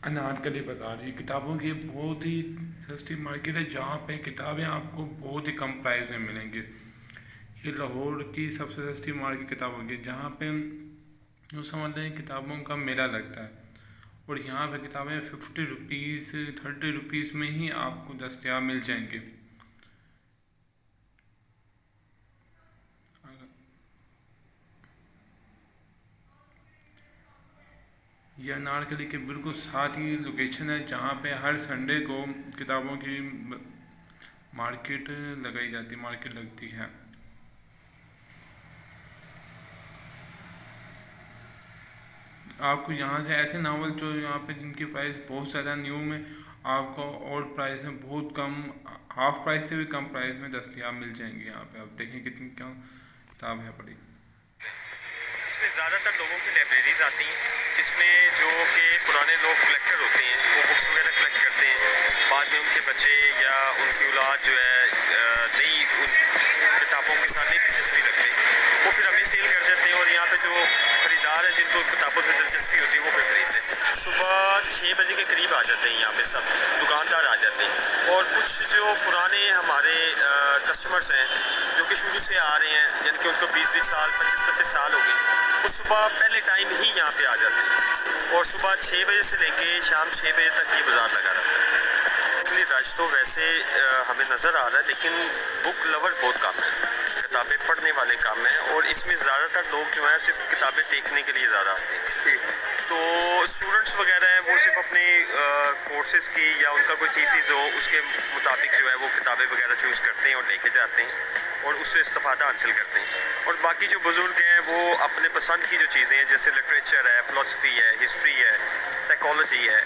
अनारकली बाज़ार, ये किताबों की बहुत ही सस्ती मार्केट है जहाँ पे किताबें आपको बहुत ही कम प्राइस में मिलेंगी। ये लाहौर की सबसे सस्ती मार्केट किताबों की, जहाँ पे जो समझ लें किताबों का मेला लगता है। और यहाँ पे किताबें 50 रुपीज़ 30 रुपीज़ में ही आपको दस्तयाब मिल जाएंगे। यह अनारकली के बिल्कुल साथ ही लोकेशन है जहाँ पे हर संडे को किताबों की मार्केट लगाई जाती, मार्केट लगती है। आपको यहाँ से ऐसे नावल जो यहाँ पे जिनकी प्राइस बहुत ज़्यादा न्यू में आपको और प्राइस में बहुत कम, हाफ प्राइस से भी कम प्राइस में दस्तयाब मिल जाएंगे। यहाँ पे आप देखें कितनी क्या किताब है पड़ी। इसमें ज़्यादातर लोगों की लाइब्रेरीज आती हैं जिसमें जो कि पुराने लोग कलेक्टर होते हैं वो बुक्स वगैरह कलेक्ट करते हैं। बाद में उनके बच्चे या उनकी औलाद जो है नई उन किताबों के साथ नई दिलचस्पी रखते हैं, वो फिर हमें सेल कर देते हैं। और यहाँ पे जो खरीदार हैं जिनको किताबों से दिलचस्पी होती है वो फिर खरीदते हैं। सुबह 6 बजे के करीब आ जाते हैं यहाँ पे सब दुकानदार आ जाते हैं। और कुछ जो पुराने हमारे कस्टमर्स हैं जो कि शुरू से आ रहे हैं, यानी कि उनको 20-20 साल 25-25 साल हो गए, वो सुबह पहले टाइम ही यहाँ पे आ जाते हैं। और सुबह 6 बजे से लेके शाम 6 बजे तक ये बाज़ार लगा रहता है। इसलिए रश तो वैसे हमें नज़र आ रहा है, लेकिन बुक लवर बहुत कम है, किताबें पढ़ने वाले कम हैं। और इसमें ज़्यादातर लोग जो हैं सिर्फ किताबें देखने के लिए ज़्यादा आते हैं। तो स्टूडेंट्स वगैरह हैं वो सिर्फ अपने कोर्सेज़ की या उनका कोई थीसिस हो उसके मुताबिक जो है वो किताबें वगैरह चूज़ करते हैं और लेके जाते हैं और उससे इस्तेफ़ादा हासिल करते हैं। और बाकी जो बुज़ुर्ग हैं वो अपने पसंद की जो चीज़ें हैं जैसे लिटरेचर है, फ़िलासफ़ी है, हिस्ट्री है, साइकोलॉजी है,